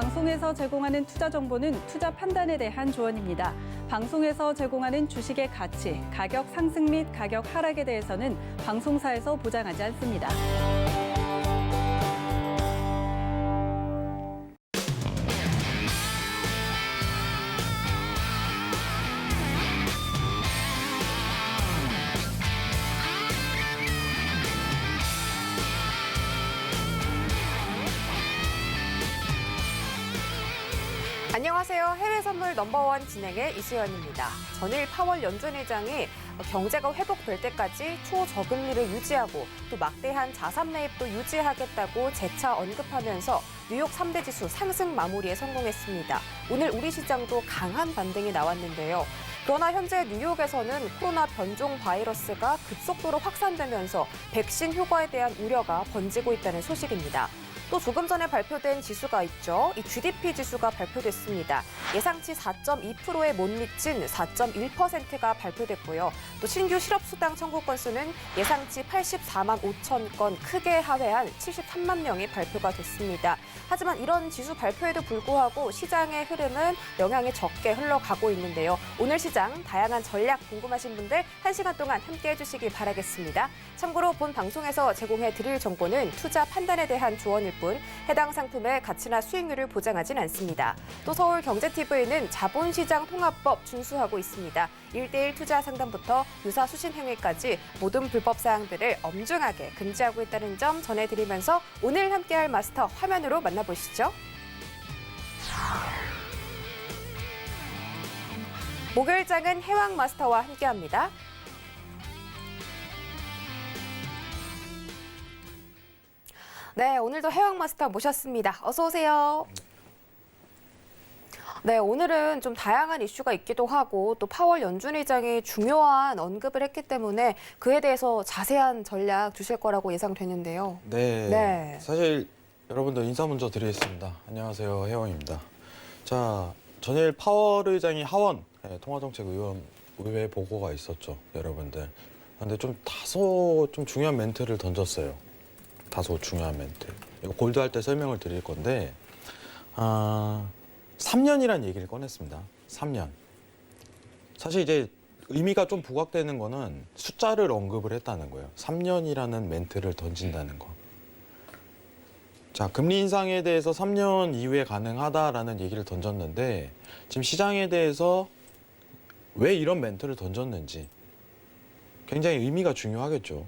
방송에서 제공하는 투자 정보는 투자 판단에 대한 조언입니다. 방송에서 제공하는 주식의 가치, 가격 상승 및 가격 하락에 대해서는 방송사에서 보장하지 않습니다. 안녕하세요. 해외 선물 넘버원 진행의 이수연입니다. 전일 파월 연준 의장이 경제가 회복될 때까지 초저금리를 유지하고 또 막대한 자산 매입도 유지하겠다고 재차 언급하면서 뉴욕 3대 지수 상승 마무리에 성공했습니다. 오늘 우리 시장도 강한 반등이 나왔는데요. 그러나 현재 뉴욕에서는 코로나 변종 바이러스가 급속도로 확산되면서 백신 효과에 대한 우려가 번지고 있다는 소식입니다. 또 조금 전에 발표된 지수가 있죠. 이 GDP 지수가 발표됐습니다. 예상치 4.2%에 못 미친 4.1%가 발표됐고요. 또 신규 실업수당 청구 건수는 예상치 84만 5천 건 크게 하회한 73만 명이 발표가 됐습니다. 하지만 이런 지수 발표에도 불구하고 시장의 흐름은 영향이 적게 흘러가고 있는데요. 오늘 시장 다양한 전략 궁금하신 분들 1시간 동안 함께해 주시기 바라겠습니다. 참고로 본 방송에서 제공해 드릴 정보는 투자 판단에 대한 조언일 뿐 해당 상품의 가치나 수익률을 보장하진 않습니다. 또 서울경제TV는 자본시장 통합법 준수하고 있습니다. 1:1 투자 상담부터 유사 수신 행위까지 모든 불법 사항들을 엄중하게 금지하고 있다는 점 전해드리면서 오늘 함께할 마스터 화면으로 만나보시죠. 목요일장은 해왕 마스터와 함께합니다. 네, 오늘도 해왕 마스터 모셨습니다. 어서 오세요. 네, 오늘은 좀 다양한 이슈가 있기도 하고 또 파월 연준 의장이 중요한 언급을 했기 때문에 그에 대해서 자세한 전략 주실 거라고 예상되는데요. 네. 사실 여러분들 인사 먼저 드리겠습니다. 안녕하세요, 해왕입니다. 자, 전일 파월 의장이 하원 통화정책의회 보고가 있었죠, 여러분들. 그런데 좀 다소 중요한 멘트를 던졌어요. 다소 중요한 멘트. 이거 골드할 때 설명을 드릴 건데 3년이란 얘기를 꺼냈습니다. 3년. 사실 이제 의미가 좀 부각되는 거는 숫자를 언급을 했다는 거예요. 3년이라는 멘트를 던진다는 거. 자, 금리 인상에 대해서 3년 이후에 가능하다라는 얘기를 던졌는데 지금 시장에 대해서 왜 이런 멘트를 던졌는지 굉장히 의미가 중요하겠죠.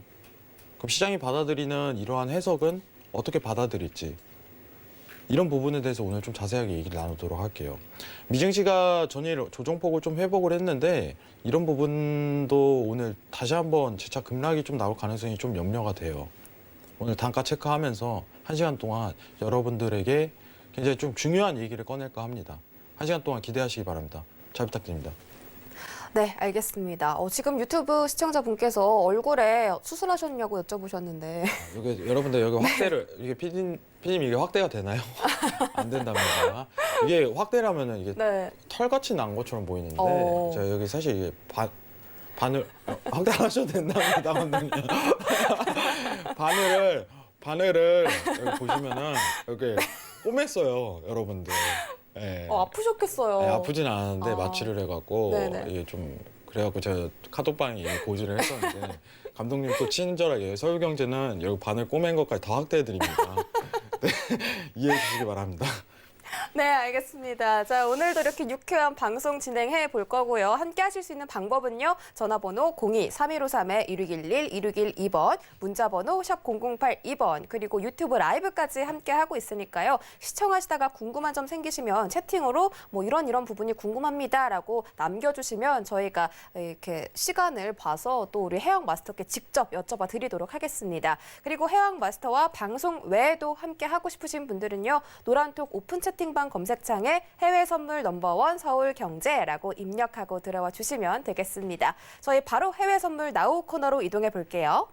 그럼 시장이 받아들이는 이러한 해석은 어떻게 받아들일지 이런 부분에 대해서 오늘 좀 자세하게 얘기를 나누도록 할게요. 미증시가 전일 조정폭을 좀 회복을 했는데 이런 부분도 오늘 다시 한번 재차 급락이 좀 나올 가능성이 좀 염려가 돼요. 오늘 단가 체크하면서 1시간 동안 여러분들에게 굉장히 좀 중요한 얘기를 꺼낼까 합니다. 1시간 동안 기대하시기 바랍니다. 잘 부탁드립니다. 네, 알겠습니다. 지금 유튜브 시청자분께서 얼굴에 수술하셨냐고 여쭤보셨는데. 여기 여러분들 여기 확대를 이게 피디님 이게 확대가 되나요? 안 된답니다. 이게 확대라면은 이게 네. 털같이 난 것처럼 보이는데 제가 여기 사실 이게 바늘 확대하셔도 된답니다, 원장님. 바늘을 여기 보시면은 이렇게 꼬맸어요, 여러분들. 네. 아프셨겠어요. 네, 아프진 않았는데 마취를 해갖고 네네. 이게 좀 그래갖고 제가 카톡방에 고지를 했었는데 감독님 또 친절하게 서울경제는 여기 바늘 꼬맨 것까지 다 확대해드립니다. 네, 이해해 주시기 바랍니다. 네, 알겠습니다. 자, 오늘도 이렇게 유쾌한 방송 진행해 볼 거고요. 함께 하실 수 있는 방법은요. 전화번호 02-3153-1611, 1612번, 문자번호 샵 0082번, 그리고 유튜브 라이브까지 함께 하고 있으니까요. 시청하시다가 궁금한 점 생기시면 채팅으로 뭐 이런 부분이 궁금합니다라고 남겨주시면 저희가 이렇게 시간을 봐서 또 우리 해왕 마스터께 직접 여쭤봐 드리도록 하겠습니다. 그리고 해왕 마스터와 방송 외에도 함께 하고 싶으신 분들은요. 노란톡 오픈 채팅방 검색창에 해외 선물 넘버원 서울경제라고 입력하고 들어와 주시면 되겠습니다. 저희 바로 해외 선물 나우 코너로 이동해 볼게요.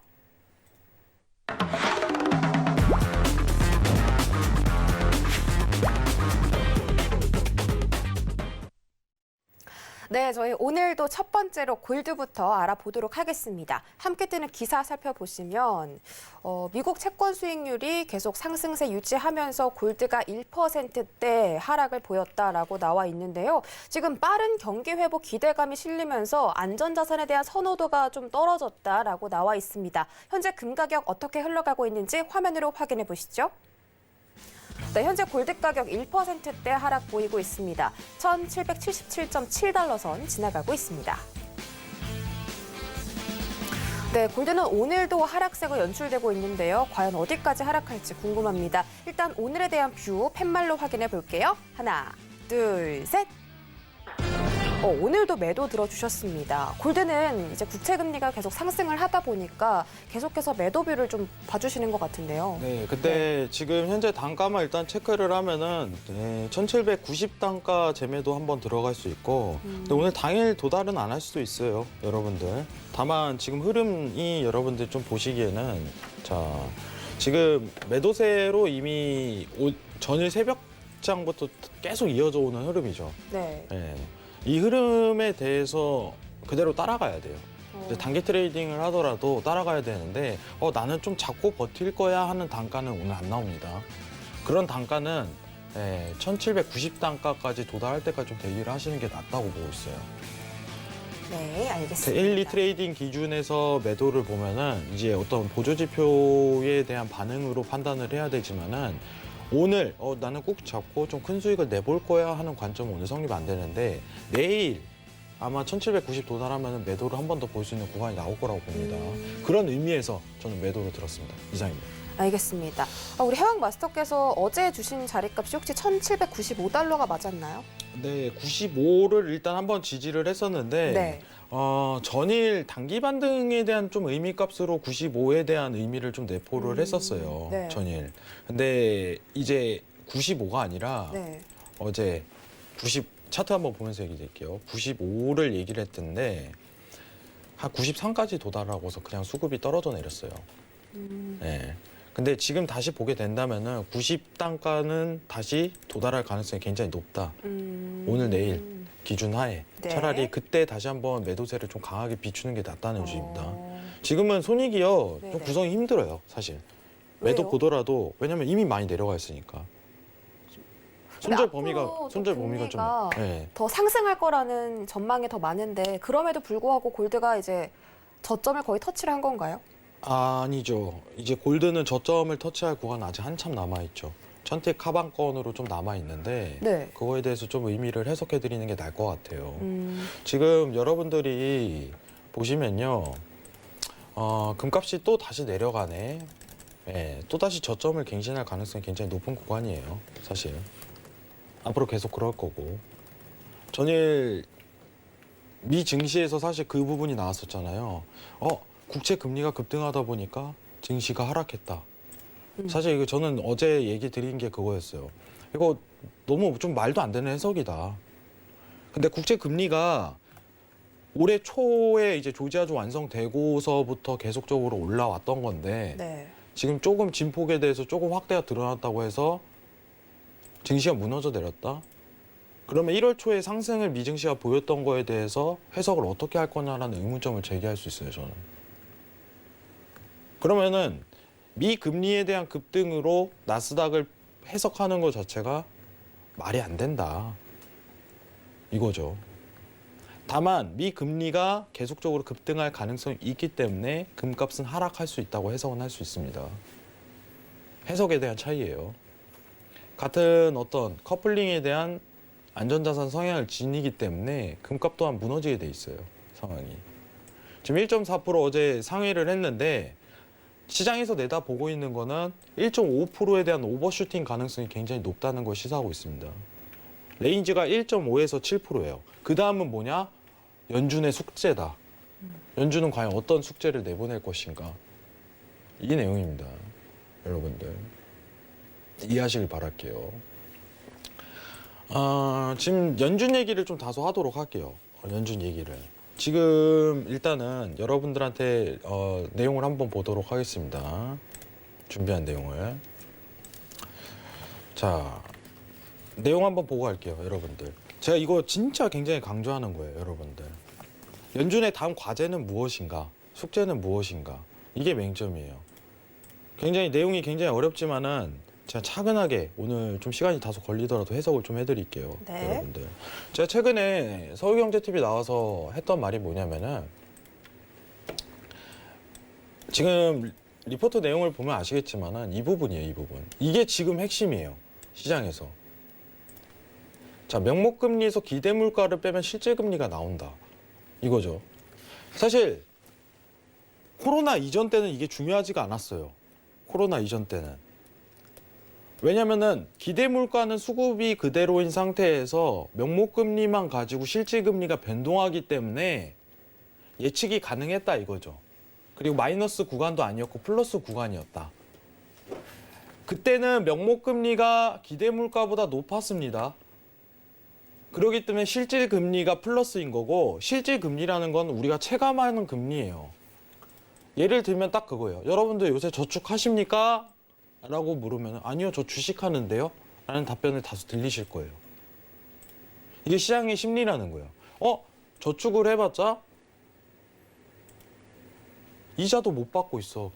네, 저희 오늘도 첫 번째로 골드부터 알아보도록 하겠습니다. 함께 뜨는 기사 살펴보시면 미국 채권 수익률이 계속 상승세 유지하면서 골드가 1%대 하락을 보였다라고 나와 있는데요. 지금 빠른 경기 회복 기대감이 실리면서 안전자산에 대한 선호도가 좀 떨어졌다라고 나와 있습니다. 현재 금 가격 어떻게 흘러가고 있는지 화면으로 확인해 보시죠. 네, 현재 골드 가격 1%대 하락 보이고 있습니다. 1,777.7달러 선 지나가고 있습니다. 네, 골드는 오늘도 하락세가 연출되고 있는데요. 과연 어디까지 하락할지 궁금합니다. 일단 오늘에 대한 뷰 팻말로 확인해 볼게요. 하나, 둘, 셋. 오늘도 매도 들어주셨습니다. 골드는 이제 국채금리가 계속 상승을 하다 보니까 계속해서 매도뷰를 좀 봐주시는 것 같은데요. 네, 근데 지금 현재 단가만 일단 체크를 하면은 1790 단가 재매도 한번 들어갈 수 있고 근데 오늘 당일 도달은 안 할 수도 있어요, 여러분들. 다만 지금 흐름이 여러분들 좀 보시기에는 자, 지금 매도세로 이미 전일 새벽장부터 계속 이어져 오는 흐름이죠. 네. 네. 이 흐름에 대해서 그대로 따라가야 돼요. 이제 단기 트레이딩을 하더라도 따라가야 되는데 나는 좀 잡고 버틸 거야 하는 단가는 오늘 안 나옵니다. 그런 단가는 1790 단가까지 도달할 때까지 좀 대기를 하시는 게 낫다고 보고 있어요. 네, 알겠습니다. 데일리 트레이딩 기준에서 매도를 보면은 이제 어떤 보조 지표에 대한 반응으로 판단을 해야 되지만은 오늘 나는 꾹 잡고 좀 큰 수익을 내볼 거야 하는 관점은 오늘 성립 안 되는데 내일 아마 1790 도달하면 매도를 한 번 더 볼 수 있는 구간이 나올 거라고 봅니다. 그런 의미에서 저는 매도를 들었습니다. 이상입니다. 알겠습니다. 우리 해왕 마스터께서 어제 주신 자리값이 혹시 1,795달러가 맞았나요? 네, 95를 일단 한번 지지를 했었는데 네. 전일 단기 반등에 대한 좀 의미 값으로 95에 대한 의미를 좀 내포를 했었어요. 네. 전일. 근데 이제 95가 아니라 네. 어제 90 차트 한번 보면서 얘기 드릴게요. 95를 얘기를 했던데 한 93까지 도달하고서 그냥 수급이 떨어져 내렸어요. 네. 근데 지금 다시 보게 된다면은 90 단가는 다시 도달할 가능성이 굉장히 높다. 오늘 내일 기준 하에 네. 차라리 그때 다시 한번 매도세를 좀 강하게 비추는 게 낫다는 주입니다. 지금은 손익이요 좀 네네. 구성이 힘들어요, 사실. 매도 왜요? 보더라도 왜냐면 이미 많이 내려가 있으니까. 손절 범위가 앞으로 손절 또 범위가 좀 금리가 네. 더 상승할 거라는 전망이 더 많은데 그럼에도 불구하고 골드가 이제 저점을 거의 터치를 한 건가요? 아니죠. 이제 골드는 저점을 터치할 구간 아직 한참 남아 있죠. 천택 하방권으로 좀 남아 있는데 네. 그거에 대해서 좀 의미를 해석해 드리는 게 나을 것 같아요. 지금 여러분들이 보시면요, 금값이 또 다시 내려가네. 예, 또 다시 저점을 갱신할 가능성이 굉장히 높은 구간이에요. 사실 앞으로 계속 그럴 거고. 전일 미 증시에서 사실 그 부분이 나왔었잖아요. 국채 금리가 급등하다 보니까 증시가 하락했다. 사실 이거 저는 어제 얘기 드린 게 그거였어요. 이거 너무 좀 말도 안 되는 해석이다. 근데 국채 금리가 올해 초에 이제 조지아주 완성되고서부터 계속적으로 올라왔던 건데 네. 지금 조금 진폭에 대해서 조금 확대가 드러났다고 해서 증시가 무너져 내렸다? 그러면 1월 초에 상승을 미증시가 보였던 거에 대해서 해석을 어떻게 할 거냐라는 의문점을 제기할 수 있어요, 저는. 그러면은 미 금리에 대한 급등으로 나스닥을 해석하는 것 자체가 말이 안 된다. 이거죠. 다만 미 금리가 계속적으로 급등할 가능성이 있기 때문에 금값은 하락할 수 있다고 해석은 할 수 있습니다. 해석에 대한 차이예요. 같은 어떤 커플링에 대한 안전자산 성향을 지니기 때문에 금값 또한 무너지게 돼 있어요. 상황이. 지금 1.4% 어제 상회를 했는데 시장에서 내다보고 있는 거는 1.5%에 대한 오버슈팅 가능성이 굉장히 높다는 걸 시사하고 있습니다. 레인지가 1.5에서 7%예요. 그 다음은 뭐냐? 연준의 숙제다. 연준은 과연 어떤 숙제를 내보낼 것인가? 이 내용입니다. 여러분들. 이해하시길 바랄게요. 지금 연준 얘기를 좀 다소 하도록 할게요. 연준 얘기를. 지금 일단은 여러분들한테 내용을 한번 보도록 하겠습니다. 준비한 내용을. 자, 내용 한번 보고 갈게요, 여러분들. 제가 이거 진짜 굉장히 강조하는 거예요, 여러분들. 연준의 다음 과제는 무엇인가? 숙제는 무엇인가? 이게 맹점이에요. 굉장히 내용이 굉장히 어렵지만은 제가 차근하게 오늘 좀 시간이 다소 걸리더라도 해석을 좀 해드릴게요, 네. 여러분들. 제가 최근에 서울경제TV 나와서 했던 말이 뭐냐면은 지금 리포트 내용을 보면 아시겠지만은 이 부분이에요, 이 부분. 이게 지금 핵심이에요, 시장에서. 자, 명목금리에서 기대물가를 빼면 실제금리가 나온다. 이거죠. 사실 코로나 이전 때는 이게 중요하지가 않았어요. 코로나 이전 때는. 왜냐면은 기대물가는 수급이 그대로인 상태에서 명목금리만 가지고 실질금리가 변동하기 때문에 예측이 가능했다 이거죠. 그리고 마이너스 구간도 아니었고 플러스 구간이었다. 그때는 명목금리가 기대물가보다 높았습니다. 그렇기 때문에 실질금리가 플러스인 거고 실질금리라는 건 우리가 체감하는 금리예요. 예를 들면 딱 그거예요. 여러분들 요새 저축하십니까? 라고 물으면 아니요, 저 주식하는데요? 라는 답변을 다소 들리실 거예요. 이게 시장의 심리라는 거예요. 저축을 해봤자 이자도 못 받고 있어.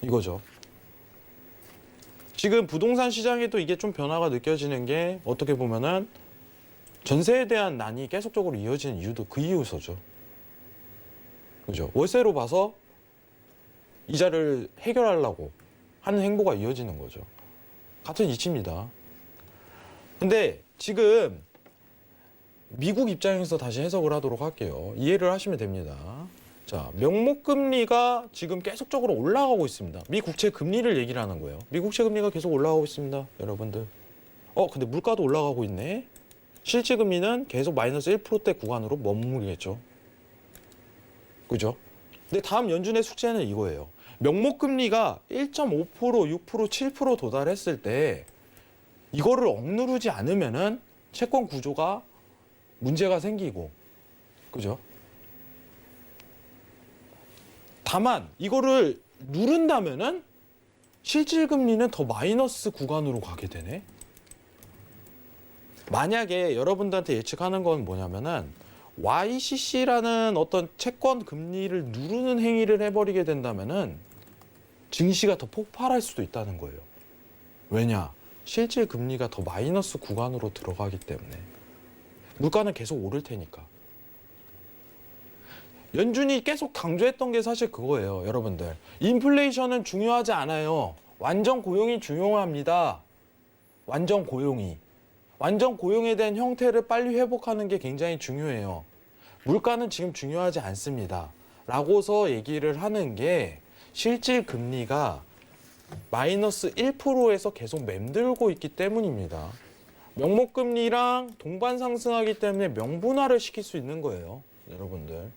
이거죠. 지금 부동산 시장에도 이게 좀 변화가 느껴지는 게 어떻게 보면은 전세에 대한 난이 계속적으로 이어지는 이유도 그 이유서죠. 그죠? 월세로 봐서 이자를 해결하려고 하는 행보가 이어지는 거죠. 같은 이치입니다. 근데 지금 미국 입장에서 다시 해석을 하도록 할게요. 이해를 하시면 됩니다. 자, 명목금리가 지금 계속적으로 올라가고 있습니다. 미 국채 금리를 얘기를 하는 거예요. 미 국채 금리가 계속 올라가고 있습니다, 여러분들. 근데 물가도 올라가고 있네. 실질 금리는 계속 마이너스 1%대 구간으로 머무르겠죠. 그죠? 근데 다음 연준의 숙제는 이거예요. 명목금리가 1.5%, 6%, 7% 도달했을 때 이거를 억누르지 않으면은 채권 구조가 문제가 생기고, 그죠? 다만 이거를 누른다면은 실질금리는 더 마이너스 구간으로 가게 되네. 만약에 여러분들한테 예측하는 건 뭐냐면은 YCC라는 어떤 채권 금리를 누르는 행위를 해버리게 된다면은 증시가 더 폭발할 수도 있다는 거예요. 왜냐? 실질 금리가 더 마이너스 구간으로 들어가기 때문에. 물가는 계속 오를 테니까. 연준이 계속 강조했던 게 사실 그거예요, 여러분들. 인플레이션은 중요하지 않아요. 완전 고용이 중요합니다. 완전 고용이. 완전 고용에 대한 형태를 빨리 회복하는 게 굉장히 중요해요. 물가는 지금 중요하지 않습니다. 라고서 얘기를 하는 게 실질 금리가 마이너스 1%에서 계속 맴돌고 있기 때문입니다. 명목금리랑 동반 상승하기 때문에 명분화를 시킬 수 있는 거예요, 여러분들.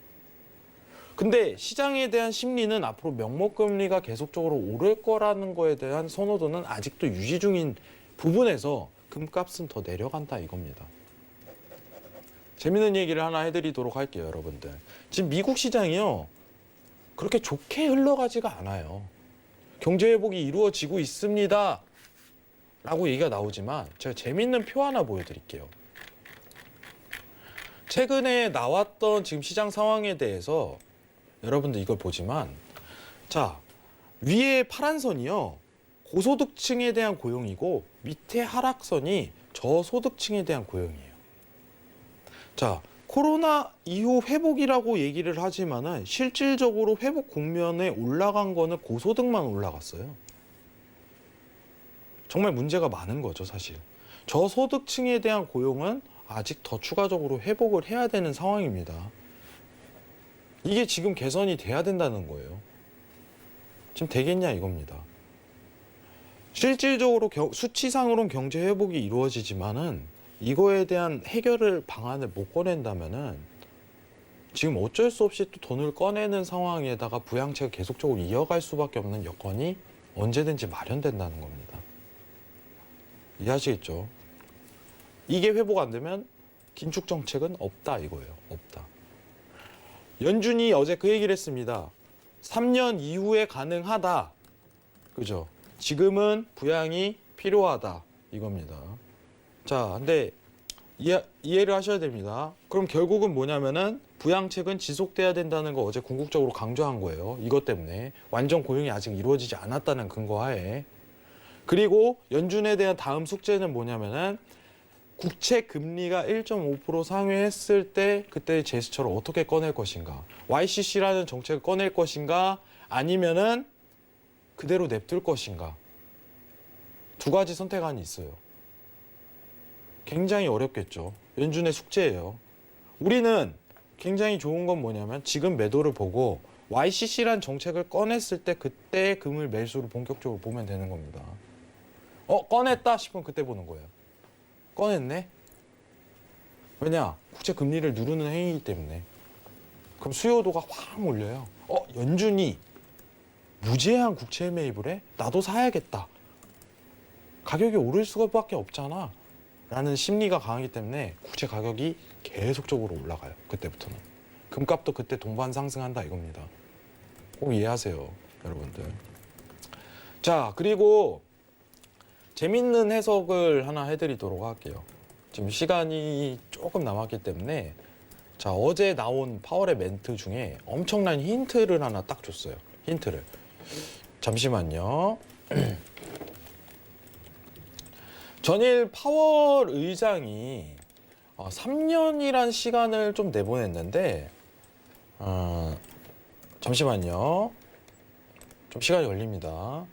근데 시장에 대한 심리는 앞으로 명목금리가 계속적으로 오를 거라는 거에 대한 선호도는 아직도 유지 중인 부분에서 금값은 더 내려간다 이겁니다. 재밌는 얘기를 하나 해드리도록 할게요, 여러분들. 지금 미국 시장이요, 그렇게 좋게 흘러가지가 않아요. 경제 회복이 이루어지고 있습니다 라고 얘기가 나오지만 제가 재밌는 표 하나 보여드릴게요. 최근에 나왔던 지금 시장 상황에 대해서 여러분들 이걸 보지만, 자, 위에 파란 선이요, 고소득층에 대한 고용이고 밑에 하락선이 저소득층에 대한 고용이에요. 자, 코로나 이후 회복이라고 얘기를 하지만은 실질적으로 회복 국면에 올라간 거는 고소득만 올라갔어요. 정말 문제가 많은 거죠, 사실. 저소득층에 대한 고용은 아직 더 추가적으로 회복을 해야 되는 상황입니다. 이게 지금 개선이 돼야 된다는 거예요. 지금 되겠냐 이겁니다. 실질적으로 수치상으로는 경제 회복이 이루어지지만은 이거에 대한 해결을 방안을 못 꺼낸다면은 지금 어쩔 수 없이 또 돈을 꺼내는 상황에다가 부양책을 계속적으로 이어갈 수밖에 없는 여건이 언제든지 마련된다는 겁니다. 이해하시겠죠? 이게 회복 안 되면 긴축 정책은 없다 이거예요. 없다. 연준이 어제 그 얘기를 했습니다. 3년 이후에 가능하다. 그죠? 지금은 부양이 필요하다. 이겁니다. 자, 근데 이해를 하셔야 됩니다. 그럼 결국은 뭐냐면은 부양책은 지속돼야 된다는 거 어제 궁극적으로 강조한 거예요. 이것 때문에 완전 고용이 아직 이루어지지 않았다는 근거하에. 그리고 연준에 대한 다음 숙제는 뭐냐면은 국채 금리가 1.5% 상회했을 때 그때 제스처를 어떻게 꺼낼 것인가. YCC라는 정책을 꺼낼 것인가 아니면은 그대로 냅둘 것인가. 두 가지 선택안이 있어요. 굉장히 어렵겠죠. 연준의 숙제예요. 우리는 굉장히 좋은 건 뭐냐면 지금 매도를 보고 YCC란 정책을 꺼냈을 때 그때 금을 매수로 본격적으로 보면 되는 겁니다. 꺼냈다 싶으면 그때 보는 거예요. 꺼냈네? 왜냐? 국채 금리를 누르는 행위이기 때문에. 그럼 수요도가 확 몰려요. 연준이 무제한 국채 매입을 해? 나도 사야겠다. 가격이 오를 수밖에 없잖아. 라는 심리가 강하기 때문에 국채 가격이 계속적으로 올라가요. 그때부터는. 금값도 그때 동반 상승한다 이겁니다. 꼭 이해하세요, 여러분들. 자, 그리고 재밌는 해석을 하나 해드리도록 할게요. 지금 시간이 조금 남았기 때문에 자, 어제 나온 파월의 멘트 중에 엄청난 힌트를 하나 딱 줬어요. 힌트를. 잠시만요. 전일 파월 의장이 3년이란 시간을 좀 내보냈는데 잠시만요. 좀 시간이 걸립니다.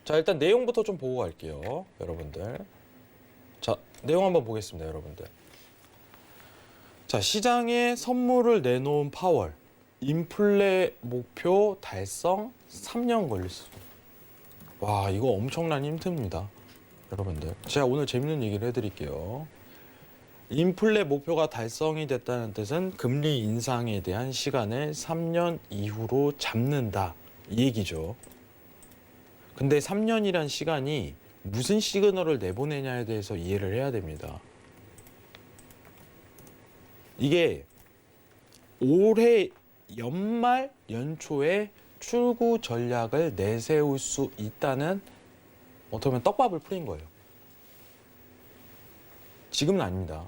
자, 일단 내용부터 좀 보고 갈게요, 여러분들. 자, 내용 한번 보겠습니다, 여러분들. 자, 시장에 선물을 내놓은 파월. 인플레 목표 달성 3년 걸렸어. 와, 이거 엄청난 힌트입니다, 여러분들. 제가 오늘 재밌는 얘기를 해드릴게요. 인플레 목표가 달성이 됐다는 뜻은 금리 인상에 대한 시간을 3년 이후로 잡는다, 이 얘기죠. 근데 3년이란 시간이 무슨 시그널을 내보내냐에 대해서 이해를 해야 됩니다. 이게 올해 연말 연초에 출구 전략을 내세울 수 있다는 어떻게 보면 떡밥을 풀인 거예요. 지금은 아닙니다.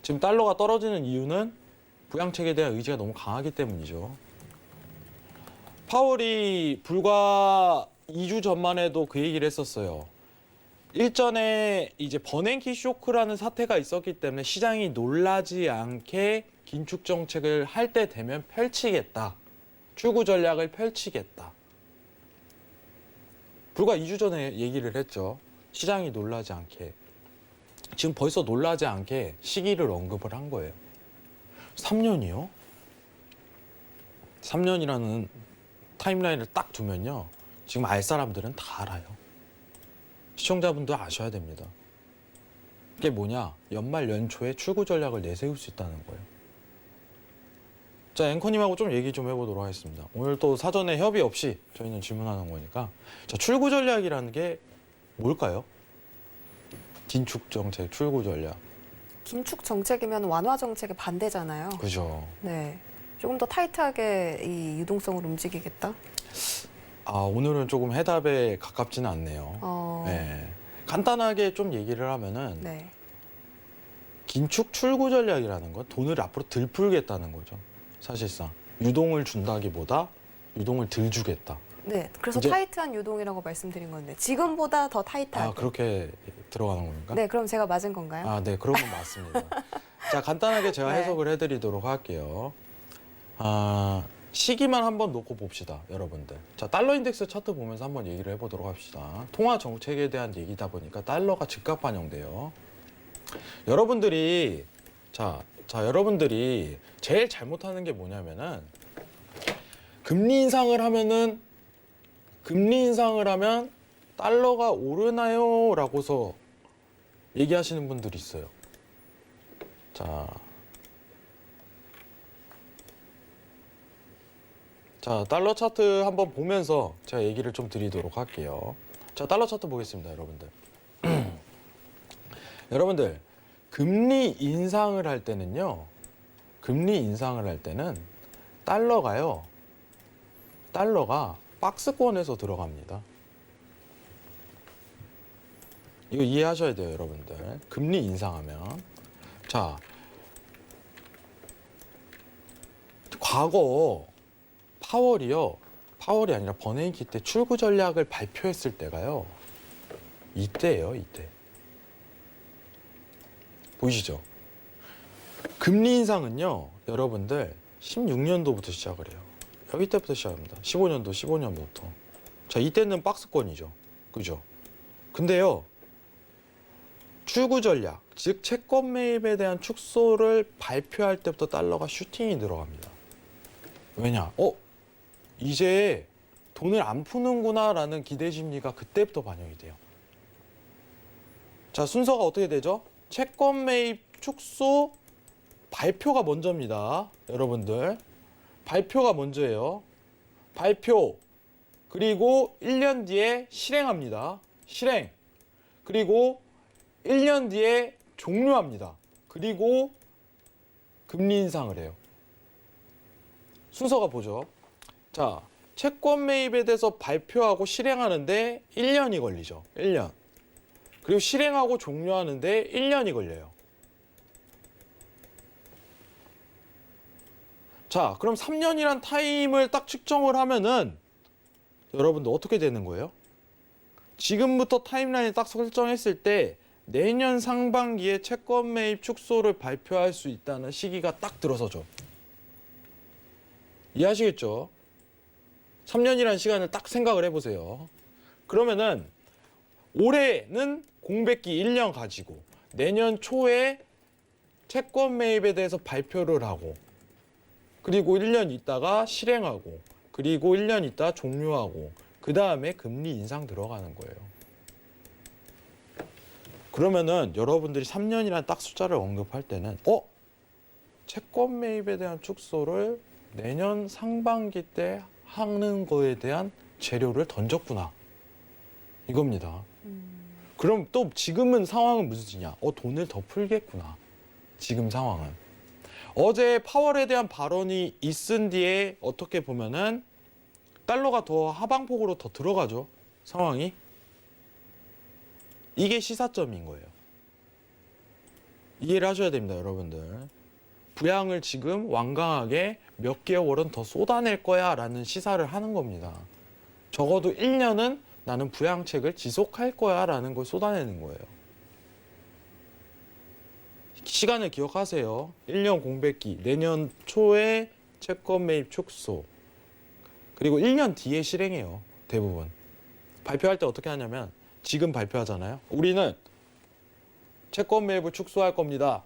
지금 달러가 떨어지는 이유는 부양책에 대한 의지가 너무 강하기 때문이죠. 파월이 불과 2주 전만 해도 그 얘기를 했었어요. 일전에 이제 버냉키 쇼크라는 사태가 있었기 때문에 시장이 놀라지 않게 긴축 정책을 할 때 되면 펼치겠다. 출구 전략을 펼치겠다. 불과 2주 전에 얘기를 했죠. 시장이 놀라지 않게. 지금 벌써 놀라지 않게 시기를 언급을 한 거예요. 3년이요? 3년이라는 타임라인을 딱 두면요. 지금 알 사람들은 다 알아요. 시청자분도 아셔야 됩니다. 그게 뭐냐? 연말 연초에 출구 전략을 내세울 수 있다는 거예요. 자, 앵커님하고 좀 얘기 좀 해보도록 하겠습니다. 오늘 또 사전에 협의 없이 저희는 질문하는 거니까. 자, 출구 전략이라는 게 뭘까요? 긴축 정책, 출구 전략. 긴축 정책이면 완화 정책의 반대잖아요. 그죠. 네. 조금 더 타이트하게 이 유동성을 움직이겠다? 오늘은 조금 해답에 가깝지는 않네요. 네. 간단하게 좀 얘기를 하면은 네. 긴축 출구 전략이라는 건 돈을 앞으로 덜 풀겠다는 거죠. 사실상 유동을 준다기보다 유동을 덜 주겠다. 네. 그래서 이제- 타이트한 유동이라고 말씀드린 건데 지금보다 더 타이트하게. 그렇게 들어가는 겁니까? 네. 그럼 제가 맞은 건가요? 네, 그런 건 맞습니다. 자, 간단하게 제가 네. 해석을 해드리도록 할게요. 시기만 한번 놓고 봅시다, 여러분들. 자, 달러 인덱스 차트 보면서 한번 얘기를 해보도록 합시다. 통화 정책에 대한 얘기다 보니까 달러가 즉각 반영돼요. 여러분들이 여러분들이 제일 잘못하는 게 뭐냐면은 금리 인상을 하면 달러가 오르나요? 라고서 얘기하시는 분들이 있어요. 자, 달러 차트 한번 보면서 제가 얘기를 좀 드리도록 할게요. 자, 달러 차트 보겠습니다, 여러분들. 여러분들, 금리 인상을 할 때는 달러가 박스권에서 들어갑니다. 이거 이해하셔야 돼요, 여러분들. 금리 인상하면. 자, 과거 파월이 아니라 버냉키 때 출구 전략을 발표했을 때가요. 이때예요, 이때. 보이시죠? 금리 인상은요, 여러분들 16년도부터 시작을 해요. 여기 때부터 시작합니다. 15년부터. 자, 이때는 박스권이죠. 그죠? 근데요, 출구 전략, 즉 채권 매입에 대한 축소를 발표할 때부터 달러가 슈팅이 들어갑니다. 왜냐? 이제 돈을 안 푸는구나라는 기대 심리가 그때부터 반영이 돼요. 자, 순서가 어떻게 되죠? 채권 매입 축소 발표가 먼저입니다. 여러분들. 발표가 먼저예요. 발표. 그리고 1년 뒤에 실행합니다. 실행. 그리고 1년 뒤에 종료합니다. 그리고 금리 인상을 해요. 순서가 보죠. 자, 채권 매입에 대해서 발표하고 실행하는데 1년이 걸리죠. 1년. 그리고 실행하고 종료하는데 1년이 걸려요. 자, 그럼 3년이란 타임을 딱 측정을 하면은 여러분들 어떻게 되는 거예요? 지금부터 타임라인을 딱 설정했을 때 내년 상반기에 채권 매입 축소를 발표할 수 있다는 시기가 딱 들어서죠. 이해하시겠죠? 3년이라는 시간을 딱 생각을 해보세요. 그러면은 올해는 공백기 1년 가지고 내년 초에 채권 매입에 대해서 발표를 하고 그리고 1년 있다가 실행하고 그리고 1년 있다 종료하고 그 다음에 금리 인상 들어가는 거예요. 그러면은 여러분들이 3년이라는 딱 숫자를 언급할 때는 채권 매입에 대한 축소를 내년 상반기 때 하는 거에 대한 재료를 던졌구나. 이겁니다. 그럼 또 지금은 상황은 무슨이냐? 돈을 더 풀겠구나. 지금 상황은. 어제 파월에 대한 발언이 있은 뒤에 어떻게 보면은 달러가 더 하방폭으로 더 들어가죠. 상황이. 이게 시사점인 거예요. 이해를 하셔야 됩니다, 여러분들. 부양을 지금 완강하게 몇 개월은 더 쏟아낼 거야 라는 시사를 하는 겁니다. 적어도 1년은 나는 부양책을 지속할 거야 라는 걸 쏟아내는 거예요. 시간을 기억하세요. 1년 공백기, 내년 초에 채권 매입 축소, 그리고 1년 뒤에 실행해요. 대부분. 발표할 때 어떻게 하냐면 지금 발표하잖아요. 우리는 채권 매입을 축소할 겁니다.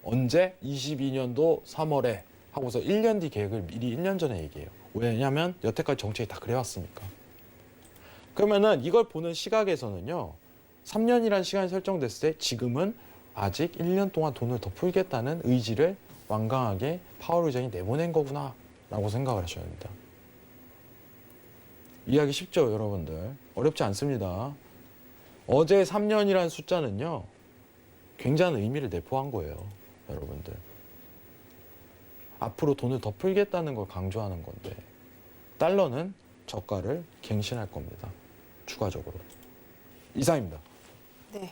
언제? 22년도 3월에 하고서 1년 뒤 계획을 미리 1년 전에 얘기해요. 왜냐하면 여태까지 정책이 다 그래왔으니까. 그러면은 이걸 보는 시각에서는요. 3년이라는 시간이 설정됐을 때 지금은 아직 1년 동안 돈을 더 풀겠다는 의지를 완강하게 파월 의장이 내보낸 거구나 라고 생각을 하셔야 됩니다. 이해하기 쉽죠, 여러분들? 어렵지 않습니다. 어제 3년이라는 숫자는요. 굉장한 의미를 내포한 거예요, 여러분들. 앞으로 돈을 더 풀겠다는 걸 강조하는 건데 달러는 저가를 갱신할 겁니다. 추가적으로. 이상입니다. 네.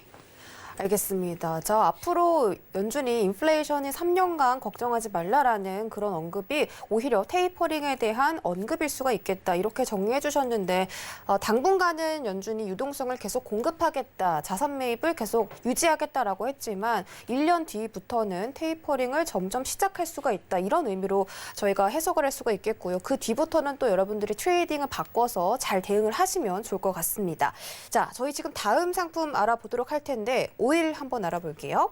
알겠습니다. 자, 앞으로 연준이 인플레이션이 3년간 걱정하지 말라라는 그런 언급이 오히려 테이퍼링에 대한 언급일 수가 있겠다. 이렇게 정리해 주셨는데 당분간은 연준이 유동성을 계속 공급하겠다. 자산 매입을 계속 유지하겠다라고 했지만 1년 뒤부터는 테이퍼링을 점점 시작할 수가 있다. 이런 의미로 저희가 해석을 할 수가 있겠고요. 그 뒤부터는 또 여러분들이 트레이딩을 바꿔서 잘 대응을 하시면 좋을 것 같습니다. 자, 저희 지금 다음 상품 알아보도록 할 텐데 오일 한번 알아볼게요.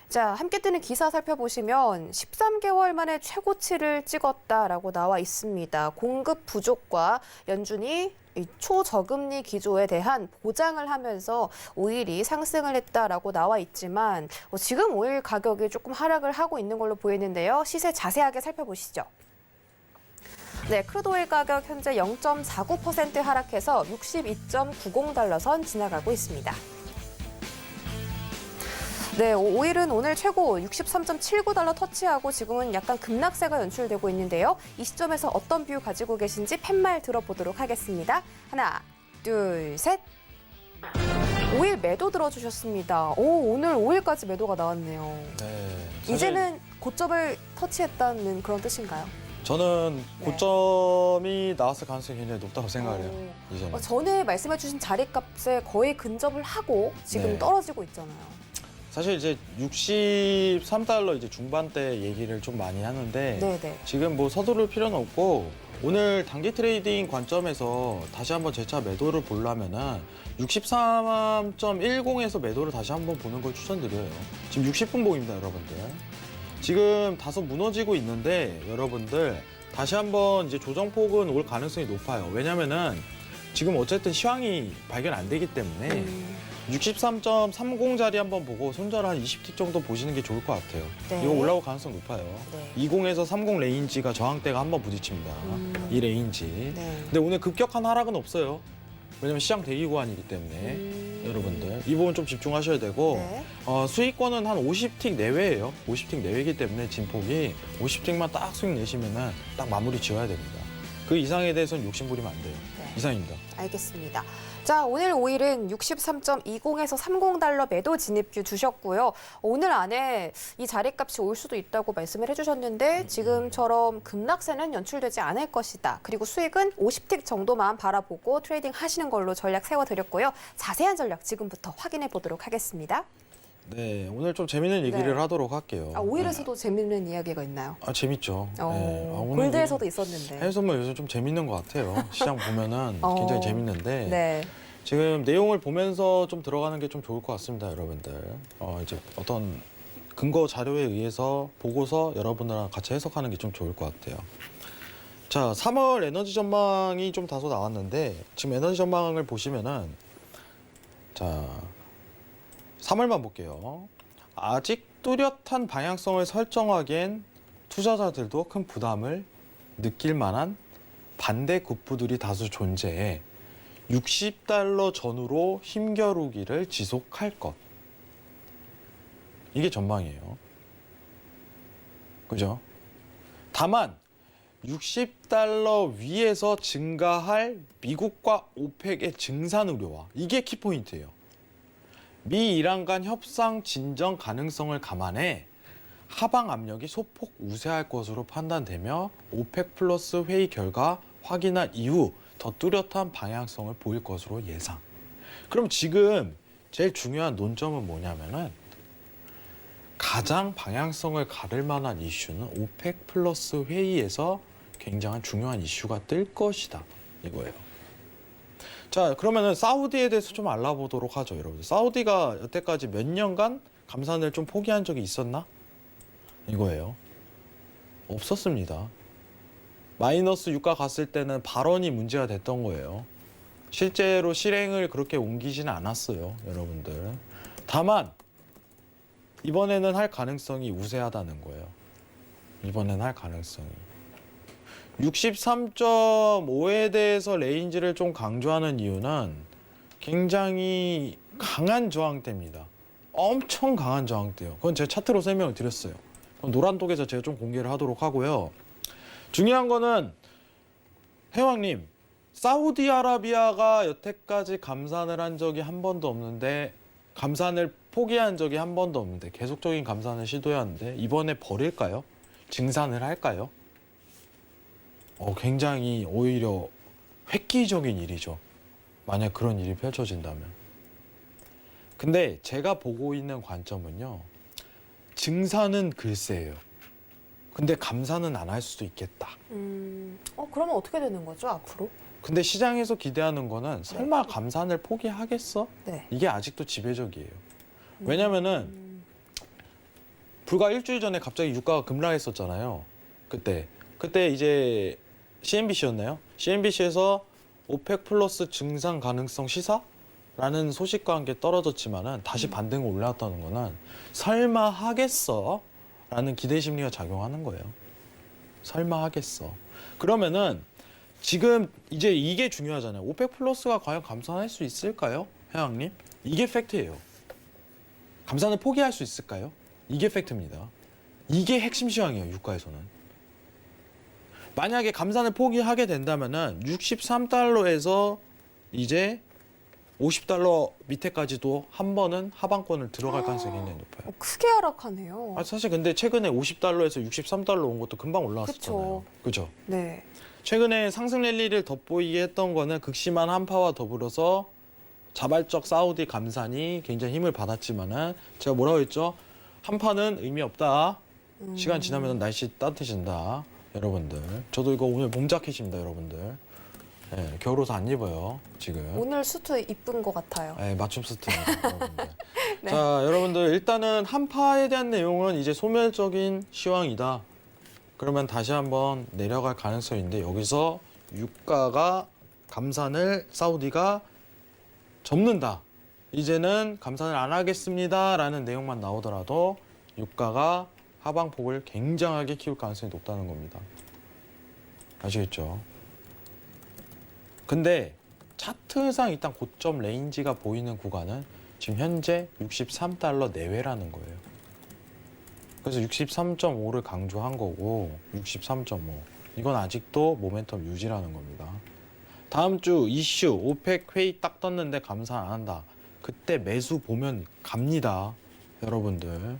자, 함께 뜨는 기사 살펴보시면 13개월 만에 최고치를 찍었다라고 나와 있습니다. 공급 부족과 연준이 이 초저금리 기조에 대한 보장을 하면서 오일이 상승을 했다라고 나와 있지만 지금 오일 가격이 조금 하락을 하고 있는 걸로 보이는데요. 시세 자세하게 살펴보시죠. 네, 크루드오일 가격 현재 0.49% 하락해서 62.90달러 선 지나가고 있습니다. 네, 오일은 오늘 최고 63.79달러 터치하고 지금은 약간 급락세가 연출되고 있는데요. 이 시점에서 어떤 뷰 가지고 계신지 팻말 들어보도록 하겠습니다. 하나, 둘, 셋. 오일 매도 들어주셨습니다. 오늘 5일까지 매도가 나왔네요. 네. 사실 이제는 고점을 터치했다는 그런 뜻인가요? 저는 네. 고점이 나왔을 가능성이 굉장히 높다고 생각을 해요. 이제는. 전에 말씀해주신 자리값에 거의 근접을 하고 지금 네. 떨어지고 있잖아요. 사실 이제 63달러 이제 중반대 얘기를 좀 많이 하는데 네네. 지금 뭐 서두를 필요는 없고 오늘 단기 트레이딩 관점에서 다시 한번 재차 매도를 보려면은 63.10에서 매도를 다시 한번 보는 걸 추천드려요. 지금 60분봉입니다, 여러분들. 지금 다소 무너지고 있는데 여러분들 다시 한번 이제 조정폭은 올 가능성이 높아요. 왜냐면은 지금 어쨌든 시황이 발견 안 되기 때문에 63.30 자리 한번 보고 손절 한 20틱 정도 보시는 게 좋을 것 같아요. 네. 이거 올라올 가능성 높아요. 네. 20에서 30 레인지가 저항대가 한번 부딪힙니다. 이 레인지. 네. 근데 오늘 급격한 하락은 없어요. 왜냐면 시장 대기 구간이기 때문에 여러분들 이 부분 좀 집중하셔야 되고 네. 수익권은 한 50틱 내외예요. 50틱 내외이기 때문에 진폭이 50틱만 딱 수익 내시면은 딱 마무리 지어야 됩니다. 그 이상에 대해서는 욕심 부리면 안 돼요. 네. 이상입니다. 알겠습니다. 자, 오늘 5일은 63.20에서 30달러 매도 진입규 주셨고요. 오늘 안에 이 자리값이 올 수도 있다고 말씀을 해주셨는데 지금처럼 급락세는 연출되지 않을 것이다. 그리고 수익은 50틱 정도만 바라보고 트레이딩 하시는 걸로 전략 세워드렸고요. 자세한 전략 지금부터 확인해 보도록 하겠습니다. 네, 오늘 좀 재밌는 얘기를 네. 하도록 할게요. 5일에서도 재밌는 이야기가 있나요? 재밌죠. 네. 오늘 골드에서도 있었는데. 해외선물 요즘 좀 재밌는 것 같아요. 시장 보면은 굉장히 재밌는데 네. 지금 내용을 보면서 좀 들어가는 게 좀 좋을 것 같습니다, 여러분들. 이제 어떤 근거 자료에 의해서 보고서 여러분들랑 같이 해석하는 게 좀 좋을 것 같아요. 자, 3월 에너지 전망이 좀 다소 나왔는데 지금 에너지 전망을 보시면은 자, 3월만 볼게요. 아직 뚜렷한 방향성을 설정하기엔 투자자들도 큰 부담을 느낄 만한 반대 국부들이 다수 존재해 60달러 전후로 힘겨루기를 지속할 것. 이게 전망이에요. 그죠? 다만 60달러 위에서 증가할 미국과 오펙의 증산 우려와 이게 키포인트예요. 미 이란 간 협상 진정 가능성을 감안해 하방 압력이 소폭 우세할 것으로 판단되며 오펙 플러스 회의 결과 확인한 이후 더 뚜렷한 방향성을 보일 것으로 예상. 그럼 지금 제일 중요한 논점은 뭐냐면은 가장 방향성을 가를 만한 이슈는 오펙 플러스 회의에서 굉장한 중요한 이슈가 뜰 것이다. 이거예요. 자, 그러면은 사우디에 대해서 좀 알아보도록 하죠, 여러분들. 사우디가 여태까지 몇 년간 감산을 좀 포기한 적이 있었나? 이거예요. 없었습니다. 마이너스 유가 갔을 때는 발언이 문제가 됐던 거예요. 실제로 실행을 그렇게 옮기지는 않았어요, 여러분들. 다만 이번에는 할 가능성이 우세하다는 거예요. 이번에는 할 가능성이. 63.5에 대해서 레인지를 좀 강조하는 이유는 굉장히 강한 저항대입니다. 엄청 강한 저항대요. 그건 제가 차트로 설명을 드렸어요. 노란독에서 제가 좀 공개를 하도록 하고요. 중요한 거는 해왕님, 사우디아라비아가 여태까지 감산을 한 적이 한 번도 없는데 감산을 포기한 적이 한 번도 없는데 계속적인 감산을 시도했는데 이번에 버릴까요? 증산을 할까요? 굉장히 오히려 획기적인 일이죠. 만약 그런 일이 펼쳐진다면. 근데 제가 보고 있는 관점은요. 증산은 글쎄예요. 근데 감산은 안 할 수도 있겠다. 그러면 어떻게 되는 거죠, 앞으로? 근데 시장에서 기대하는 거는 설마 감산을 포기하겠어? 네. 이게 아직도 지배적이에요. 왜냐면은 불과 일주일 전에 갑자기 유가가 급락했었잖아요. 그때 이제 CNBC였나요? CNBC에서 오펙 플러스 증산 가능성 시사라는 소식과 함께 떨어졌지만은 다시 반등을 올라왔다는 거는 설마 하겠어? 라는 기대 심리가 작용하는 거예요. 설마 하겠어. 그러면은 지금 이제 이게 중요하잖아요. 오펙 플러스가 과연 감산할 수 있을까요? 회장님? 이게 팩트예요. 감산을 포기할 수 있을까요? 이게 팩트입니다. 이게 핵심 시황이에요, 유가에서는. 만약에 감산을 포기하게 된다면은 63달러에서 이제 $50 밑에까지도 한 번은 하방권을 들어갈 가능성이 굉장히 높아요. 크게 하락하네요. 사실 근데 최근에 $50에서 $63 온 것도 금방 올라왔었잖아요. 그죠? 네. 최근에 상승 랠리를 돋보이게 했던 거는 극심한 한파와 더불어서 자발적 사우디 감산이 굉장히 힘을 받았지만은 제가 뭐라고 했죠? 한파는 의미 없다. 시간 지나면 날씨 따뜻해진다. 여러분들. 저도 이거 오늘 몸 자켓입니다, 여러분들. 네, 겨울옷 안 입어요, 지금. 오늘 수트 이쁜 것 같아요. 네, 맞춤 스트입니다, 여러분들. 네. 자, 여러분들 일단은 한파에 대한 내용은 이제 소멸적인 시황이다. 그러면 다시 한번 내려갈 가능성인데 여기서 유가가 감산을 사우디가 접는다. 이제는 감산을 안 하겠습니다라는 내용만 나오더라도 유가가 하방폭을 굉장하게 키울 가능성이 높다는 겁니다. 아시겠죠? 근데 차트상 일단 고점 레인지가 보이는 구간은 지금 현재 $63 내외라는 거예요. 그래서 63.5를 강조한 거고 63.5 이건 아직도 모멘텀 유지라는 겁니다. 다음 주 이슈 오펙 회의 딱 떴는데 감산 안 한다. 그때 매수 보면 갑니다. 여러분들.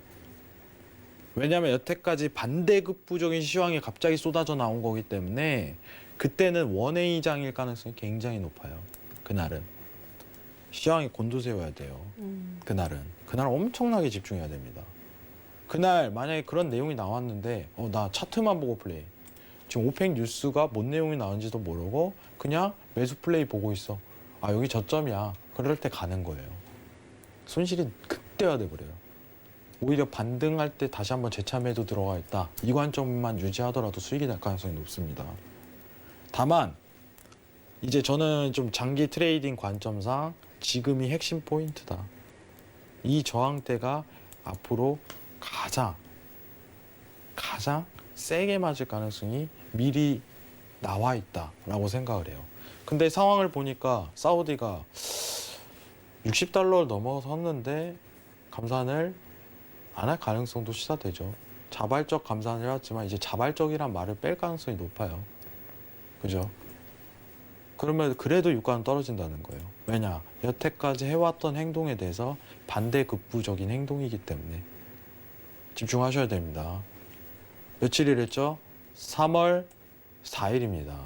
왜냐하면 여태까지 반대급부적인 시황이 갑자기 쏟아져 나온 거기 때문에 그때는 원회의장일 가능성이 굉장히 높아요. 그날은. 시황이 곤두세워야 돼요. 그날은 엄청나게 집중해야 됩니다. 그날 만약에 그런 내용이 나왔는데 나 차트만 보고 플레이. 지금 오펙 뉴스가 뭔 내용이 나온지도 모르고 그냥 매수 플레이 보고 있어. 아 여기 저점이야. 그럴 때 가는 거예요. 손실이 극대화돼 버려요. 오히려 반등할 때 다시 한번 재참에도 들어가 있다. 이 관점만 유지하더라도 수익이 날 가능성이 높습니다. 다만 이제 저는 좀 장기 트레이딩 관점상 지금이 핵심 포인트다. 이 저항대가 앞으로 가장 세게 맞을 가능성이 미리 나와 있다라고 생각을 해요. 근데 상황을 보니까 사우디가 $60를 넘어섰는데 감산을 안 할 가능성도 시사되죠. 자발적 감산을 해왔지만 이제 자발적이란 말을 뺄 가능성이 높아요. 그죠? 그러면 그래도 유가는 떨어진다는 거예요. 왜냐? 여태까지 해왔던 행동에 대해서 반대급부적인 행동이기 때문에 집중하셔야 됩니다. 며칠이랬죠? 3월 4일입니다.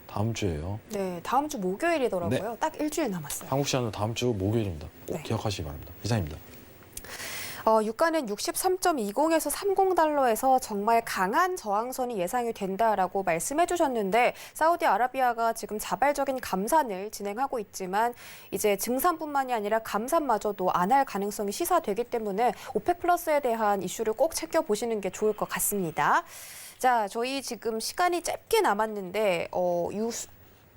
다음 주예요. 네, 다음 주 목요일이더라고요. 딱 일주일 남았어요. 한국 시간으로 다음 주 목요일입니다. 꼭 네. 기억하시기 바랍니다. 이상입니다. 유가는 63.20에서 $30에서 정말 강한 저항선이 예상이 된다라고 말씀해 주셨는데 사우디아라비아가 지금 자발적인 감산을 진행하고 있지만 이제 증산뿐만이 아니라 감산마저도 안 할 가능성이 시사되기 때문에 오펙 플러스에 대한 이슈를 꼭 챙겨보시는 게 좋을 것 같습니다. 자, 저희 지금 시간이 짧게 남았는데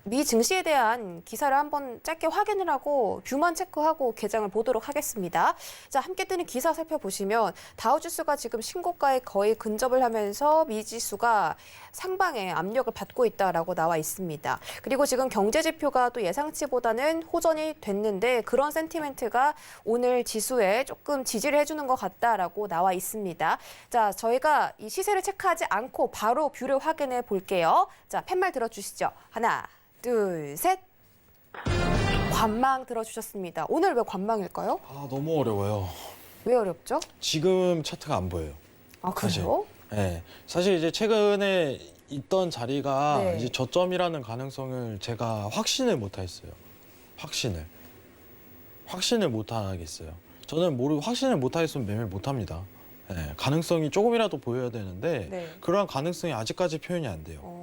미 증시에 대한 기사를 한번 짧게 확인을 하고 뷰만 체크하고 개장을 보도록 하겠습니다. 자, 함께 뜨는 기사 살펴보시면 다우지수가 지금 신고가에 거의 근접을 하면서 미 지수가 상방에 압력을 받고 있다라고 나와 있습니다. 그리고 지금 경제 지표가 또 예상치보다는 호전이 됐는데 그런 센티멘트가 오늘 지수에 조금 지지를 해주는 것 같다라고 나와 있습니다. 자, 저희가 이 시세를 체크하지 않고 바로 뷰를 확인해 볼게요. 자, 팻말 들어주시죠. 하나, 둘, 셋. 관망 들어주셨습니다. 오늘 왜 관망일까요? 너무 어려워요. 왜 어렵죠? 지금 차트가 안 보여요. 아, 그래요? 네. 사실 이제 최근에 있던 자리가 네. 이제 저점이라는 가능성을 제가 확신을 못 하겠어요. 확신을 못 하겠어요. 저는 확신을 못 하겠으면 매매를 못 합니다. 네. 가능성이 조금이라도 보여야 되는데 네. 그러한 가능성이 아직까지 표현이 안 돼요.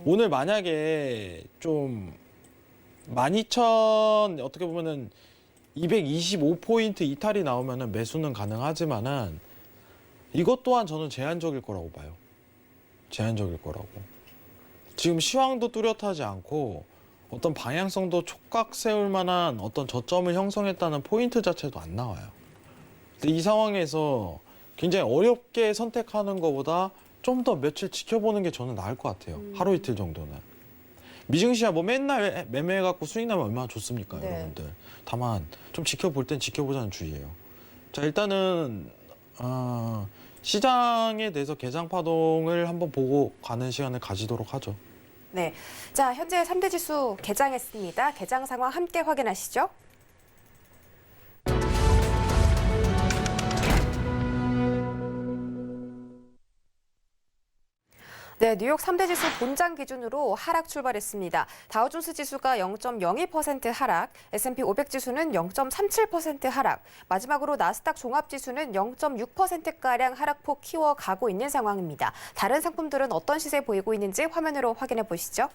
오늘 만약에 좀 12,000 어떻게 보면은 225포인트 이탈이 나오면은 매수는 가능하지만은 이것 또한 저는 제한적일 거라고 봐요. 제한적일 거라고. 지금 시황도 뚜렷하지 않고 어떤 방향성도 촉각 세울 만한 어떤 저점을 형성했다는 포인트 자체도 안 나와요. 근데 이 상황에서 굉장히 어렵게 선택하는 것보다 좀 더 며칠 지켜보는 게 저는 나을 것 같아요. 하루 이틀 정도는. 미증시야 뭐 맨날 매매해갖고 수익 나면 얼마나 좋습니까, 네. 여러분들. 다만 좀 지켜볼 땐 지켜보자는 주의예요. 자, 일단은 시장에 대해서 개장 파동을 한번 보고 가는 시간을 가지도록 하죠. 네. 자, 현재 3대 지수 개장했습니다. 개장 상황 함께 확인하시죠. 네, 뉴욕 3대 지수 본장 기준으로 하락 출발했습니다. 다우존스 지수가 0.02% 하락, S&P 500 지수는 0.37% 하락, 마지막으로 나스닥 종합 지수는 0.6%가량 하락폭 키워가고 있는 상황입니다. 다른 상품들은 어떤 시세 보이고 있는지 화면으로 확인해 보시죠.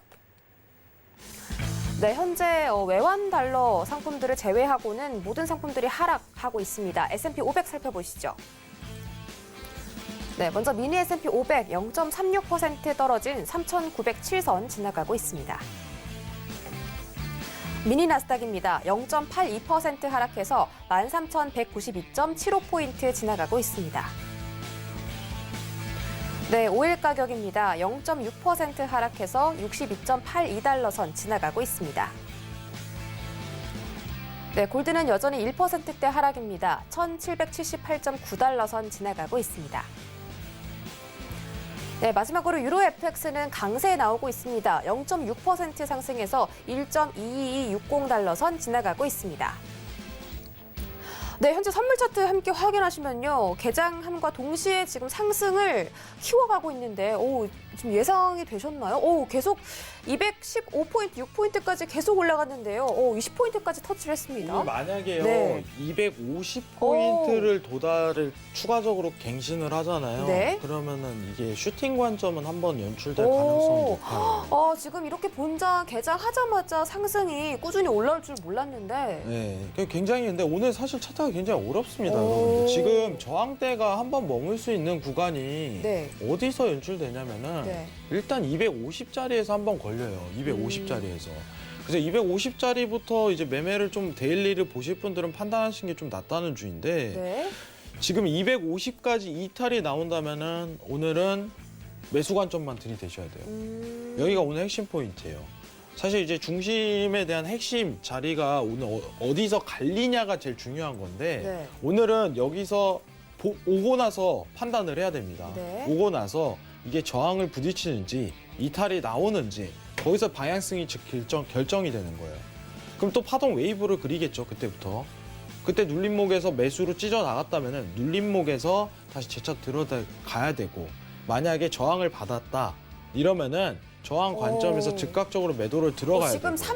네, 현재 외환 달러 상품들을 제외하고는 모든 상품들이 하락하고 있습니다. S&P 500 살펴보시죠. 네, 먼저 미니 S&P 500 0.36% 떨어진 3,907선 지나가고 있습니다. 미니 나스닥입니다. 0.82% 하락해서 13,192.75포인트 지나가고 있습니다. 네, 오일 가격입니다. 0.6% 하락해서 62.82달러 선 지나가고 있습니다. 네, 골드는 여전히 1%대 하락입니다. 1,778.9달러 선 지나가고 있습니다. 네, 마지막으로 유로 FX는 강세에 나오고 있습니다. 0.6% 상승해서 1.22260달러 선 지나가고 있습니다. 네, 현재 선물 차트 함께 확인하시면요. 개장함과 동시에 지금 상승을 키워가고 있는데, 지금 예상이 되셨나요? 계속 215포인트, 6포인트까지 계속 올라갔는데요. 20포인트까지 터치를 했습니다. 오늘 만약에요, 네. 250포인트를 도달을 추가적으로 갱신을 하잖아요. 네. 그러면은 이게 슈팅 관점은 한번 연출될 가능성이 높아요. 지금 이렇게 본장 개장하자마자 상승이 꾸준히 올라올 줄 몰랐는데. 네, 굉장히 근데 오늘 사실 차트가 굉장히 어렵습니다. 오. 여러분들. 지금 저항대가 한번 머물 수 있는 구간이 네. 어디서 연출되냐면은 네. 일단 250짜리에서 한번 걸려요. 250짜리에서. 그래서 250짜리부터 이제 매매를 좀 데일리를 보실 분들은 판단하시는 게 좀 낫다는 주인데 네. 지금 250까지 이탈이 나온다면은 오늘은 매수 관점만 들이대셔야 돼요. 여기가 오늘 핵심 포인트예요. 사실 이제 중심에 대한 핵심 자리가 오늘 어디서 갈리냐가 제일 중요한 건데 네. 오늘은 여기서 오고 나서 판단을 해야 됩니다. 네. 오고 나서 이게 저항을 부딪히는지 이탈이 나오는지 거기서 방향성이 결정이 되는 거예요. 그럼 또 파동 웨이브를 그리겠죠, 그때부터. 그때 눌림목에서 매수로 찢어 나갔다면은 눌림목에서 다시 재차 들어가야 되고 만약에 저항을 받았다 이러면은 저항 관점에서 즉각적으로 매도를 들어가야 지금 되고.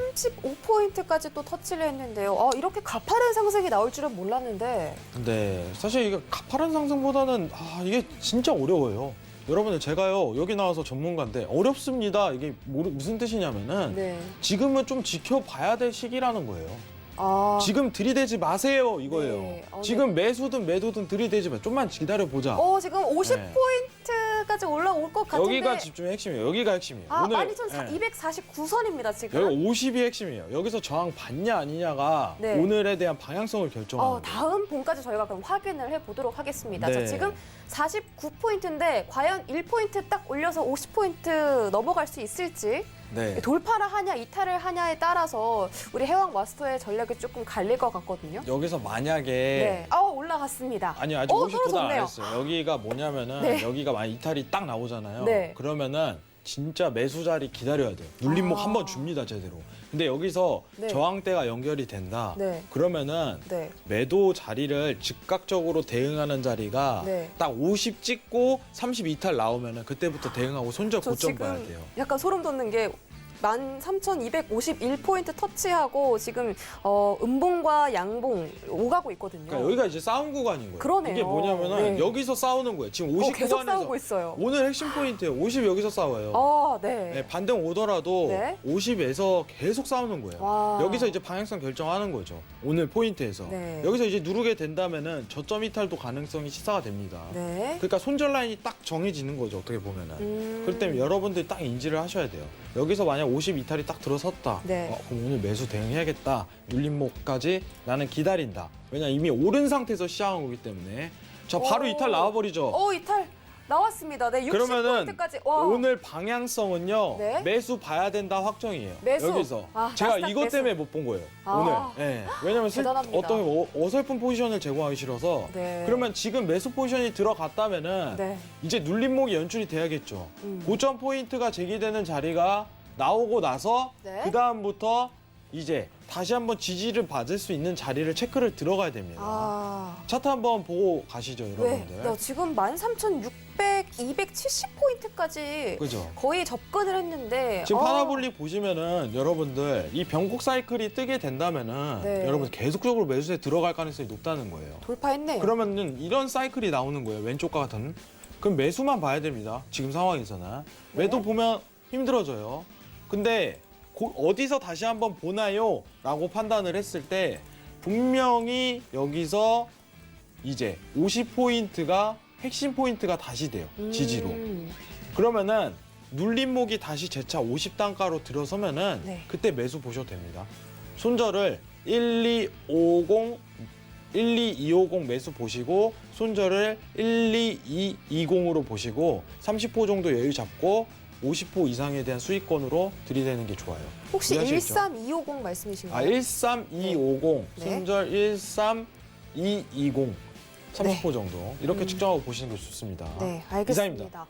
35포인트까지 또 터치를 했는데요. 이렇게 가파른 상승이 나올 줄은 몰랐는데. 네, 사실 이게 가파른 상승보다는 이게 진짜 어려워요. 여러분들 제가요 여기 나와서 전문가인데 어렵습니다. 이게 무슨 뜻이냐면은 네. 지금은 좀 지켜봐야 될 시기라는 거예요. 아, 지금 들이대지 마세요 이거예요. 네. 지금 매수든 매도든 들이대지 마. 좀만 기다려 보자. 지금 50포인트까지 올라올 것 같은데. 여기가 집중의 핵심이에요. 여기가 핵심이에요. 오늘 12,249선입니다, 지금. 여기 50이 핵심이에요. 여기서 저항 받냐 아니냐가 네. 오늘에 대한 방향성을 결정하는 거예요. 다음 봉까지 저희가 그럼 확인을 해보도록 하겠습니다. 네. 자, 지금 49포인트인데 과연 1포인트 딱 올려서 50포인트 넘어갈 수 있을지 네. 돌파를 하냐 이탈을 하냐에 따라서 우리 해왕 마스터의 전략이 조금 갈릴 것 같거든요. 여기서 만약에 네. 올라갔습니다. 아니 아직 50보다 안 떨어졌네요. 했어요. 여기가 뭐냐면은 네. 여기가 만약 이탈이 딱 나오잖아요. 네. 그러면은 진짜 매수 자리 기다려야 돼요. 눌림목 아. 한번 줍니다 제대로. 근데 여기서 네. 저항대가 연결이 된다. 네. 그러면은 네. 매도 자리를 즉각적으로 대응하는 자리가 네. 딱 50 찍고 30 이탈 나오면은 그때부터 대응하고 손절 저 고점 지금 봐야 돼요. 약간 소름 돋는 게 13,251포인트 터치하고 지금 음봉과 양봉 오가고 있거든요. 그러니까 여기가 이제 싸움 구간인 거예요. 그러네요. 이게 뭐냐면은 네. 여기서 싸우는 거예요. 지금 50 계속 구간에서 싸우고 있어요. 오늘 핵심 포인트예요. 50 여기서 싸워요. 네. 네, 반등 오더라도 네. 50에서 계속 싸우는 거예요. 와. 여기서 이제 방향성 결정하는 거죠. 오늘 포인트에서. 네. 여기서 이제 누르게 된다면은 저점 이탈도 가능성이 시사가 됩니다. 네. 그러니까 손절 라인이 딱 정해지는 거죠. 어떻게 보면은. 그렇기 때문에 여러분들이 딱 인지를 하셔야 돼요. 여기서 만약 50 이탈이 딱 들어섰다. 네. 그럼 오늘 매수 대응해야겠다. 눌림목까지 나는 기다린다. 왜냐 이미 오른 상태에서 시작한 거기 때문에. 자 바로 오. 이탈 나와버리죠. 이탈 나왔습니다. 네, 그러면은 60포인트까지. 오늘 방향성은요. 네. 매수 봐야 된다 확정이에요. 매수. 여기서 아, 제가 나스닥 이것 매수. 때문에 못 본 거예요. 아. 오늘. 네. 왜냐면 대단합니다. 어떤 어설픈 포지션을 제공하기 싫어서. 네. 그러면 지금 매수 포지션이 들어갔다면은 네. 이제 눌림목이 연출이 돼야겠죠. 음. 고점 포인트가 제기되는 자리가 나오고 나서 네. 그 다음부터 이제 다시 한번 지지를 받을 수 있는 자리를 체크를 들어가야 됩니다. 차트 한번 보고 가시죠, 여러분들. 네, 지금 13,600, 270포인트까지 그죠? 거의 접근을 했는데 지금 파라볼릭 보시면은 여러분들 이 변곡 사이클이 뜨게 된다면은 네. 여러분 계속적으로 매수에 들어갈 가능성이 높다는 거예요. 돌파했네요. 그러면은 이런 사이클이 나오는 거예요. 왼쪽과 같은. 그럼 매수만 봐야 됩니다. 지금 상황에서는. 매도 보면 힘들어져요. 근데 어디서 다시 한번 보나요? 라고 판단을 했을 때 분명히 여기서 이제 50포인트가 핵심 포인트가 다시 돼요. 지지로. 그러면은 눌림목이 다시 재차 50단가로 들어서면은 네. 그때 매수 보셔도 됩니다. 손절을 12250 매수 보시고 손절을 12220으로 보시고 30호 정도 여유 잡고 50호 이상에 대한 수익권으로 들이대는 게 좋아요. 혹시 이해하시겠죠? 13250 말씀이신가요? 13250 네. 손절 13220 30호 네. 정도 이렇게 측정하고 보시는 게 좋습니다. 네, 알겠습니다. 이상입니다.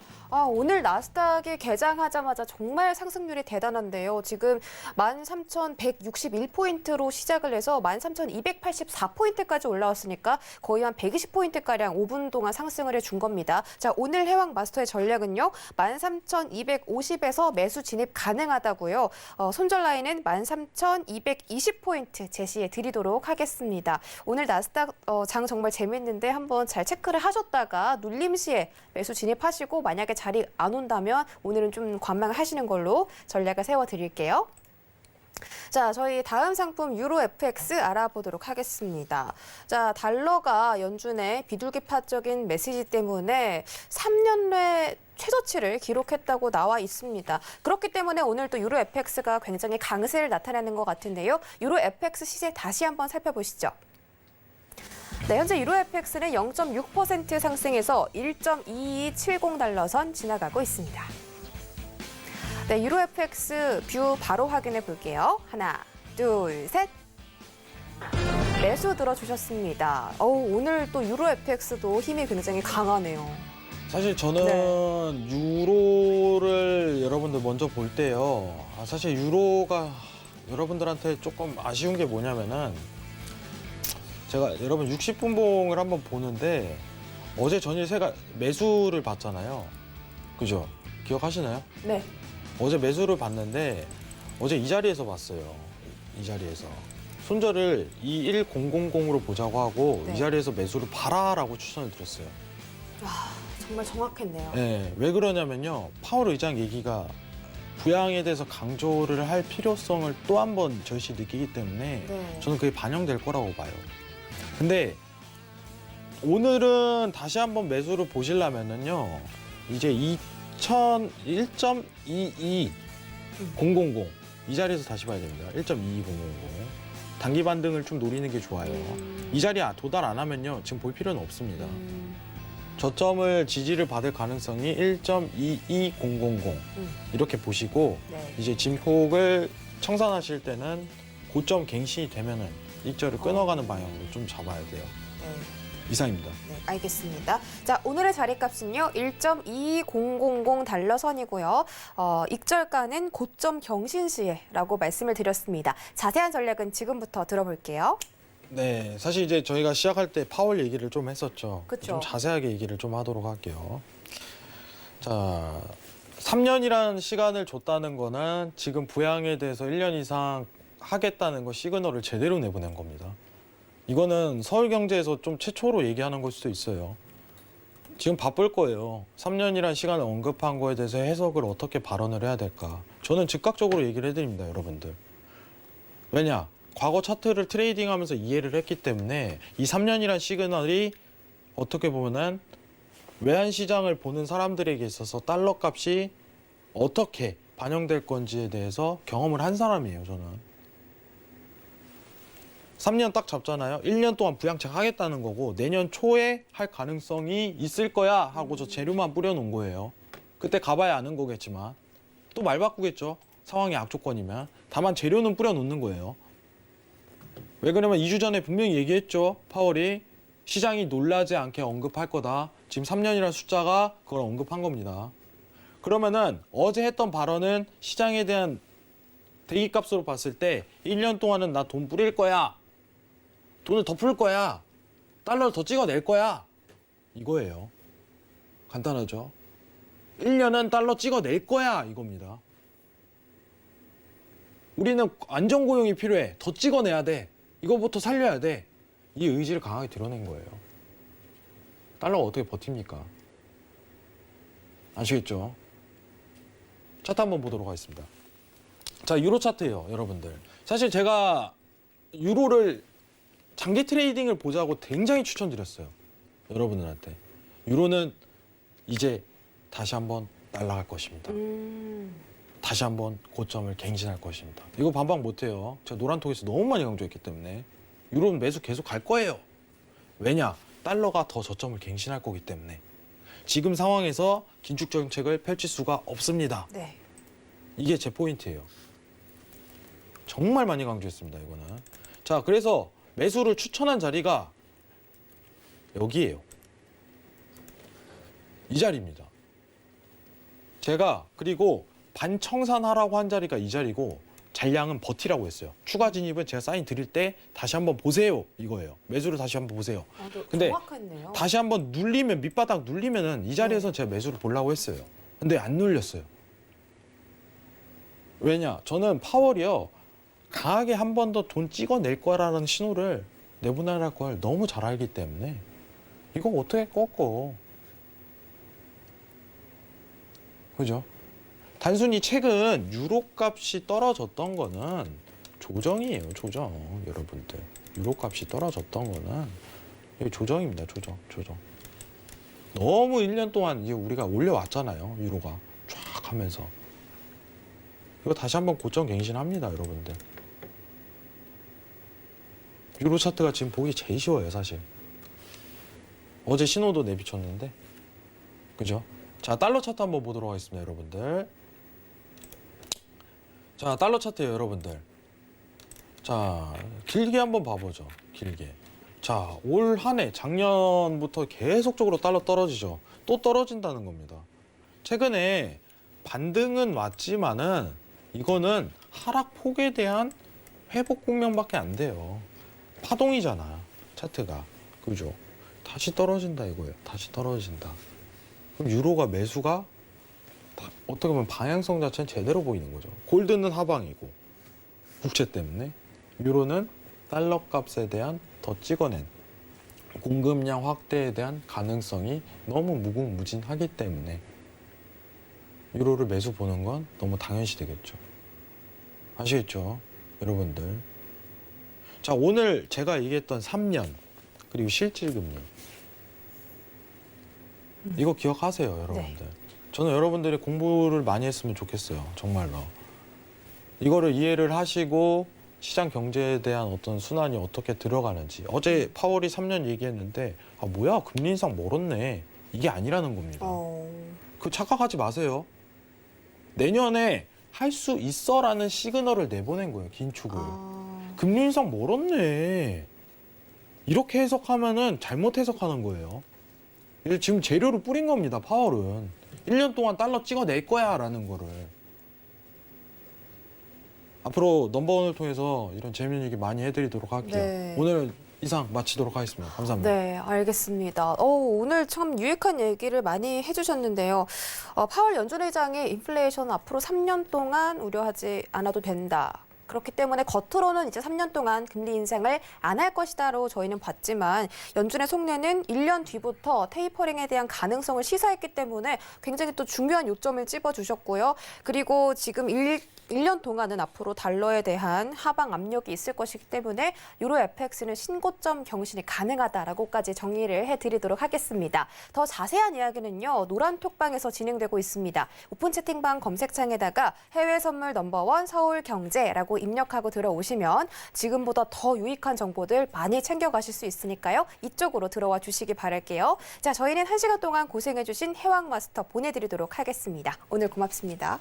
오늘 나스닥이 개장하자마자 정말 상승률이 대단한데요. 지금 13,161포인트로 시작을 해서 13,284포인트까지 올라왔으니까 거의 한 120포인트가량 5분 동안 상승을 해준 겁니다. 자, 오늘 해왕 마스터의 전략은요. 13,250에서 매수 진입 가능하다고요. 손절 라인은 13,220포인트 제시해 드리도록 하겠습니다. 오늘 나스닥 장 정말 재밌는데 한번 잘 체크를 하셨다가 눌림 시에 매수 진입하시고 만약에 자리 안 온다면 오늘은 좀 관망하시는 걸로 전략을 세워드릴게요. 자, 저희 다음 상품 유로 FX 알아보도록 하겠습니다. 자, 달러가 연준의 비둘기파적인 메시지 때문에 3년 내 최저치를 기록했다고 나와 있습니다. 그렇기 때문에 오늘 또 유로 FX가 굉장히 강세를 나타내는 것 같은데요. 유로 FX 시세 다시 한번 살펴보시죠. 네, 현재 유로 FX는 0.6% 상승해서 1.2270달러 선 지나가고 있습니다. 네, 유로 FX 뷰 바로 확인해 볼게요. 하나, 둘, 셋. 매수 들어주셨습니다. 오늘 또 유로 FX도 힘이 굉장히 강하네요. 사실 저는 유로를 여러분들 먼저 볼 때요. 사실 유로가 여러분들한테 조금 아쉬운 게 뭐냐면은 제가 여러분 60분봉을 한번 보는데 어제 전일 세가 매수를 봤잖아요. 그죠? 기억하시나요? 네. 어제 매수를 봤는데 어제 이 자리에서 봤어요. 이 자리에서. 손절을 21000으로 보자고 하고 네. 이 자리에서 매수를 봐라라고 추천을 드렸어요. 정말 정확했네요. 네, 왜 그러냐면요. 파월 의장 얘기가 부양에 대해서 강조를 할 필요성을 또 한 번 절시 느끼기 때문에 네. 저는 그게 반영될 거라고 봐요. 근데 오늘은 다시 한번 매수를 보시려면은요. 이제 1.22000 이 자리에서 다시 봐야 됩니다. 1.22000 단기 반등을 좀 노리는 게 좋아요. 이 자리에 도달 안 하면요. 지금 볼 필요는 없습니다. 저점을 지지를 받을 가능성이 1.22000 이렇게 보시고 네. 이제 진폭을 청산하실 때는 고점 갱신이 되면은 일절을 끊어가는 방향으로 좀 잡아야 돼요. 네. 이상입니다. 네, 알겠습니다. 자, 오늘의 자리값은요. 1.2000 달러 선이고요. 익절가는 고점 경신 시에라고 말씀을 드렸습니다. 자세한 전략은 지금부터 들어볼게요. 네, 사실 이제 저희가 시작할 때 파월 얘기를 좀 했었죠. 그쵸. 좀 자세하게 얘기를 좀 하도록 할게요. 자, 3년이라는 시간을 줬다는 거는 지금 부양에 대해서 1년 이상 하겠다는 거 시그널을 제대로 내보낸 겁니다. 이거는 서울경제에서 좀 최초로 얘기하는 걸 수도 있어요. 지금 바쁠 거예요. 3년이라는 시간을 언급한 거에 대해서 해석을 어떻게 발언을 해야 될까. 저는 즉각적으로 얘기를 해드립니다, 여러분들. 왜냐? 과거 차트를 트레이딩하면서 이해를 했기 때문에 이 3년이라는 시그널이 어떻게 보면은 외환시장을 보는 사람들에게 있어서 달러 값이 어떻게 반영될 건지에 대해서 경험을 한 사람이에요, 저는. 3년 딱 잡잖아요. 1년 동안 부양책 하겠다는 거고 내년 초에 할 가능성이 있을 거야 하고 저 재료만 뿌려놓은 거예요. 그때 가봐야 아는 거겠지만 또 말 바꾸겠죠. 상황이 악조건이면. 다만 재료는 뿌려놓는 거예요. 왜 그러냐면 2주 전에 분명히 얘기했죠. 파월이 시장이 놀라지 않게 언급할 거다. 지금 3년이라는 숫자가 그걸 언급한 겁니다. 그러면은 어제 했던 발언은 시장에 대한 대기값으로 봤을 때 1년 동안은 나 돈 뿌릴 거야. 돈을 더 풀 거야. 달러를 더 찍어낼 거야. 이거예요. 간단하죠? 1년은 달러 찍어낼 거야. 이겁니다. 우리는 안정고용이 필요해. 더 찍어내야 돼. 이거부터 살려야 돼. 이 의지를 강하게 드러낸 거예요. 달러가 어떻게 버팁니까? 아시겠죠? 차트 한번 보도록 하겠습니다. 자, 유로 차트예요, 여러분들. 사실 제가 유로를 장기 트레이딩을 보자고 굉장히 추천드렸어요. 여러분들한테. 유로는 이제 다시 한번 날아갈 것입니다. 다시 한번 고점을 갱신할 것입니다. 이거 반박 못해요. 제가 노란톡에서 너무 많이 강조했기 때문에. 유로는 매수 계속 갈 거예요. 왜냐? 달러가 더 저점을 갱신할 거기 때문에. 지금 상황에서 긴축 정책을 펼칠 수가 없습니다. 네. 이게 제 포인트예요. 정말 많이 강조했습니다, 이거는. 자, 그래서 매수를 추천한 자리가 여기예요. 이 자리입니다. 제가 그리고 반청산하라고 한 자리가 이 자리고 잔량은 버티라고 했어요. 추가 진입은 제가 사인 드릴 때 다시 한번 보세요, 이거예요. 매수를 다시 한번 보세요. 근데 정확했네요. 다시 한번 눌리면, 밑바닥 눌리면은 이 자리에서 제가 매수를 보려고 했어요. 근데 안 눌렸어요. 왜냐? 저는 파월이요, 강하게 한 번 더 돈 찍어낼 거라는 신호를 내보내할 걸 너무 잘 알기 때문에 이거 어떻게 꺾어? 그죠? 단순히 최근 유로 값이 떨어졌던 거는 조정이에요, 조정. 여러분들. 유로 값이 떨어졌던 거는 이게 조정입니다, 조정. 너무 1년 동안 이제 우리가 올려왔잖아요, 유로가. 쫙 하면서. 이거 다시 한번 고점 갱신합니다, 여러분들. 유로 차트가 지금 보기 제일 쉬워요, 사실. 어제 신호도 내비쳤는데. 그죠? 자, 달러 차트 한번 보도록 하겠습니다, 여러분들. 자, 달러 차트예요, 여러분들. 자, 길게 한번 봐보죠. 길게. 자, 올 한 해, 작년부터 계속적으로 달러 떨어지죠. 또 떨어진다는 겁니다. 최근에 반등은 왔지만은 이거는 하락폭에 대한 회복 국면밖에 안 돼요. 파동이잖아, 차트가. 그죠? 다시 떨어진다 이거예요. 다시 떨어진다. 그럼 유로가 매수가 어떻게 보면 방향성 자체는 제대로 보이는 거죠. 골드는 하방이고 국채 때문에, 유로는 달러 값에 대한 더 찍어낸 공급량 확대에 대한 가능성이 너무 무궁무진하기 때문에 유로를 매수 보는 건 너무 당연시 되겠죠. 아시겠죠, 여러분들? 자, 오늘 제가 얘기했던 3년 그리고 실질금리, 이거 기억하세요, 여러분들. 네. 저는 여러분들이 공부를 많이 했으면 좋겠어요, 정말로. 이거를 이해를 하시고 시장 경제에 대한 어떤 순환이 어떻게 들어가는지. 어제 파월이 3년 얘기했는데, 아 뭐야, 금리 인상 멀었네, 이게 아니라는 겁니다. 그 착각하지 마세요. 내년에 할 수 있어라는 시그널을 내보낸 거예요, 긴축을. 금리 인상 멀었네, 이렇게 해석하면은 잘못 해석하는 거예요. 이제 지금 재료를 뿌린 겁니다, 파월은. 1년 동안 달러 찍어낼 거야 라는 거를. 앞으로 넘버원을 통해서 이런 재미있는 얘기 많이 해드리도록 할게요. 네. 오늘은 이상 마치도록 하겠습니다. 감사합니다. 네, 알겠습니다. 오늘 참 유익한 얘기를 많이 해주셨는데요. 파월 연준의장이 인플레이션 앞으로 3년 동안 우려하지 않아도 된다. 그렇기 때문에 겉으로는 이제 3년 동안 금리 인상을 안 할 것이다로 저희는 봤지만, 연준의 속내는 1년 뒤부터 테이퍼링에 대한 가능성을 시사했기 때문에 굉장히 또 중요한 요점을 찝어주셨고요. 그리고 지금 1년 동안은 앞으로 달러에 대한 하방 압력이 있을 것이기 때문에 유로 FX는 신고점 경신이 가능하다라고까지 정리를 해드리도록 하겠습니다. 더 자세한 이야기는요, 노란톡방에서 진행되고 있습니다. 오픈 채팅방 검색창에다가 해외 선물 넘버원 서울경제라고 입력하고 들어오시면 지금보다 더 유익한 정보들 많이 챙겨가실 수 있으니까요. 이쪽으로 들어와 주시기 바랄게요. 자, 저희는 1시간 동안 고생해주신 해왕마스터 보내드리도록 하겠습니다. 오늘 고맙습니다.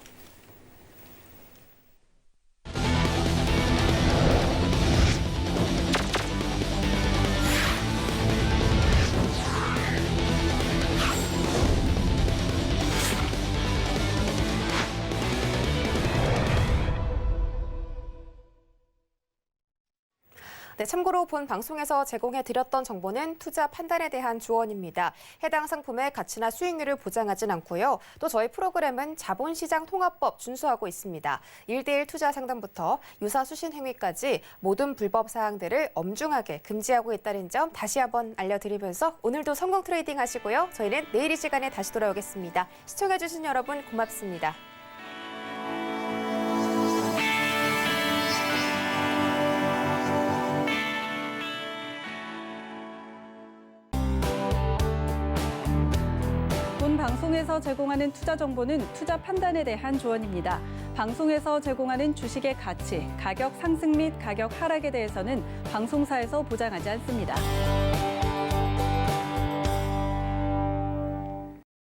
네, 참고로 본 방송에서 제공해드렸던 정보는 투자 판단에 대한 조언입니다. 해당 상품의 가치나 수익률을 보장하진 않고요. 또 저희 프로그램은 자본시장 통합법 준수하고 있습니다. 1대1 투자 상담부터 유사 수신 행위까지 모든 불법 사항들을 엄중하게 금지하고 있다는 점 다시 한번 알려드리면서 오늘도 성공 트레이딩 하시고요. 저희는 내일 이 시간에 다시 돌아오겠습니다. 시청해주신 여러분 고맙습니다. 본 방송에서 제공하는 투자 정보는 투자 판단에 대한 조언입니다. 방송에서 제공하는 주식의 가치, 가격 상승 및 가격 하락에 대해서는 방송사에서 보장하지 않습니다.